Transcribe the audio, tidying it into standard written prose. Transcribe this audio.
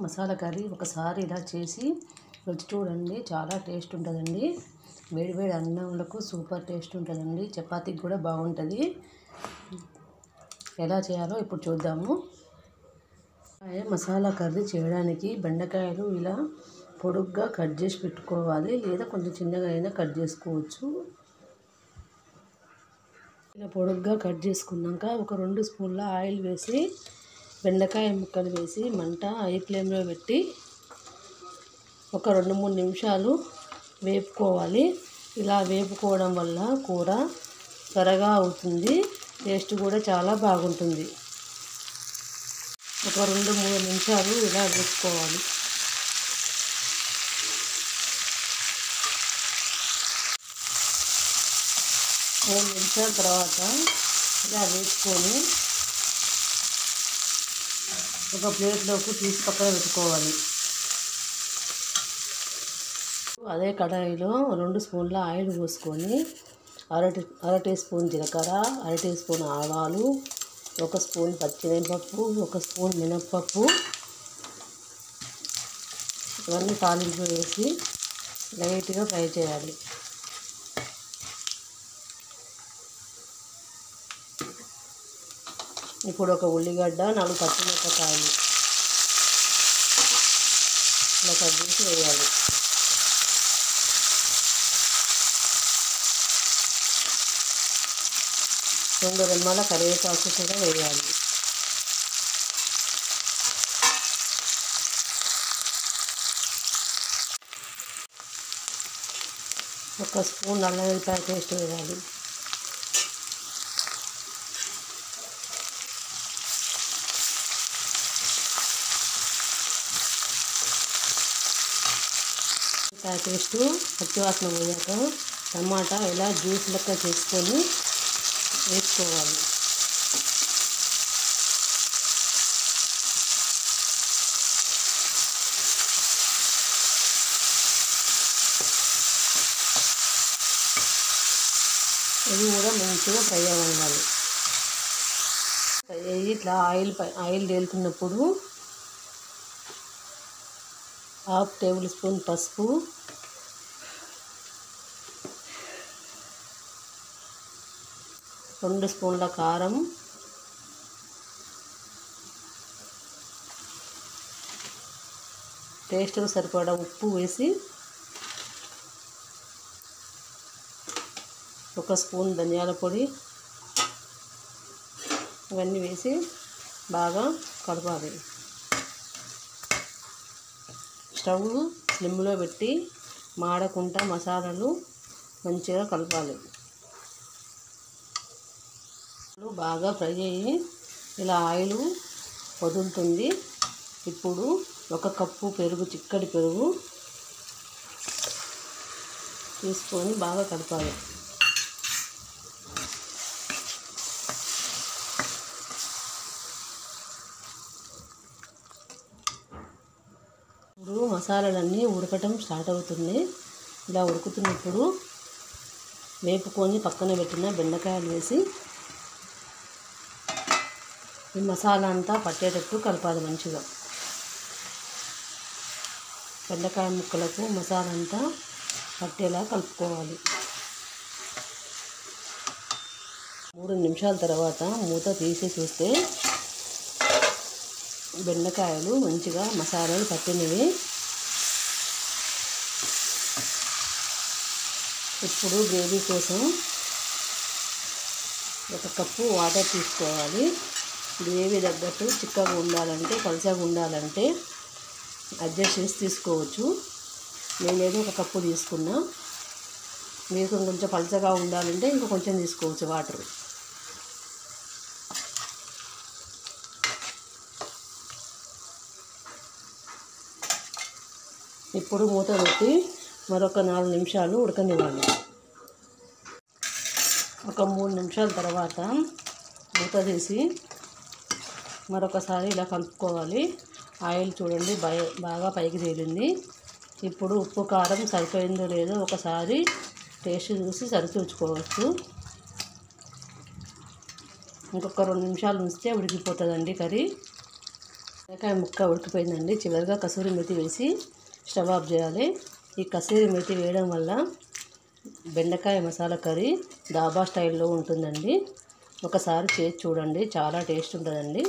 Masala curry ఒకసారి ఇలా చేసి రుచి చూడండి, చాలా టేస్ట్ ఉంటుందండి. వేడి వేడి అన్నంలకు సూపర్ టేస్ట్ ఉంటుందండి. చపాతీకి కూడా బాగుంటుంది. ఎలా చేయాలో ఇప్పుడు చూద్దాము. మసాలా కర్రీ చేయడానికి బెండకాయలు ఇలా పొడుగ్గా కట్ చేసి పెట్టుకోవాలి, లేదా కొంచెం చిన్నగా అయినా కట్ చేసుకోవచ్చు. ఇలా పొడుగ్గా కట్ చేసుకున్నాక ఒక 2 స్పూన్ల ఆయిల్ వేసి బెండకాయ ముక్కలు వేసి మంట హై ఫ్లేమ్లో పెట్టి ఒక 2-3 నిమిషాలు వేపుకోవాలి. ఇలా వేపుకోవడం వల్ల కూర త్వరగా అవుతుంది, టేస్ట్ కూడా చాలా బాగుంటుంది. ఒక 2-3 నిమిషాలు ఇలా వేపుకోవాలి. మూడు నిమిషాల తర్వాత ఇలా వేసుకొని ఒక ప్లేట్లోకి తీసి పక్కన పెట్టుకోవాలి. అదే కడాయిలో 2 స్పూన్ల ఆయిల్ పోసుకొని అర టీ స్పూన్ జీలకర్ర, అర టీ స్పూన్ ఆవాలు, 1 స్పూన్ పచ్చిమిరపప్పు, 1 స్పూన్ మినప్పప్పు ఇవన్నీ తాలింపు వేసి లైట్గా ఫ్రై చేయాలి. ఇప్పుడు ఒక ఉల్లిగడ్డ, 4 పచ్చిమిరపకాయలు ఇలా కట్ చేసి వేయాలి. రెండు రెమ్మల కరివేపాకు కూడా వేయాలి. ఒక స్పూన్ అల్లం వెల్లిపాయ పేస్ట్ వేయాలి. పేస్ట్ పచ్చివాసన పోయాక టమాటా ఇలా జ్యూస్ లెక్క చేసుకొని వేసుకోవాలి. ఇది కూడా మంచిగా ఫ్రై అవ్వాలి. ఇట్లా ఆయిల్ తేలుతున్నప్పుడు 1/2 టేబుల్ స్పూన్ పసుపు, 2 స్పూన్ల కారం, టేస్ట్కు సరిపడా ఉప్పు వేసి 1 స్పూన్ ధనియాల పొడి ఇవన్నీ వేసి బాగా కలపాలి. స్టవ్ స్లిమ్లో పెట్టి మాడకుండా మసాలాలు మంచిగా కలపాలి. బాగా ఫ్రై అయ్యి ఇలా ఆయిల్ వదులుతుంది. ఇప్పుడు 1 కప్పు పెరుగు, చిక్కటి పెరుగు తీసుకొని బాగా కలపాలి. ఇప్పుడు మసాలాలన్నీ ఉడకటం స్టార్ట్ అవుతుంది. ఇలా ఉడుకుతున్నప్పుడు వేపుకొని పక్కన పెట్టిన బెండకాయలు వేసి ఈ మసాలా అంతా పట్టేటట్టు కలపాలి. మంచిగా బెండకాయ ముక్కలకు మసాలా అంతా పట్టేలా కలుపుకోవాలి. 3 నిమిషాల తర్వాత మూత తీసి చూస్తే బెండకాయలు మంచిగా మసాలాలు పట్టినవి. ఇప్పుడు గ్రేవీ కోసం 1 కప్పు వాటర్ తీసుకోవాలి. గ్రేవీ తగ్గట్టు చిక్కగా ఉండాలంటే, పలచగా ఉండాలంటే అడ్జస్ట్ చేసి తీసుకోవచ్చు. నేనేదో 1 కప్పు తీసుకున్నా. మీకు కొంచెం పలచగా ఉండాలంటే ఇంకా కొంచెం తీసుకోవచ్చు వాటర్. ఇప్పుడు మూత పెట్టి మరొక 4 నిమిషాలు ఉడకనివ్వాలి. ఒక 3 నిమిషాల తర్వాత మూత తీసి మరొకసారి ఇలా కలుపుకోవాలి. ఆయిల్ చూడండి బాగా పైకి తేలింది. ఇప్పుడు ఉప్పు కారం సరిపోయిందో లేదో ఒకసారి టేస్ట్ చూసి సరిచూసుకోవచ్చు. ఇంకొక 2 నిమిషాలు ఉంచితే ఉడికిపోతుందండి కర్రీ. బెండకాయ ముక్క ఉడికిపోయిందండి. చివరిగా కసూరి మేతి వేసి స్టవ్ ఆఫ్ చేయాలి. ఈ కసూరి మేతి వేయడం వల్ల బెండకాయ మసాలా కర్రీ డాబా స్టైల్లో ఉంటుందండి. ఒకసారి చేసి చూడండి, చాలా టేస్ట్ ఉంటుందండి.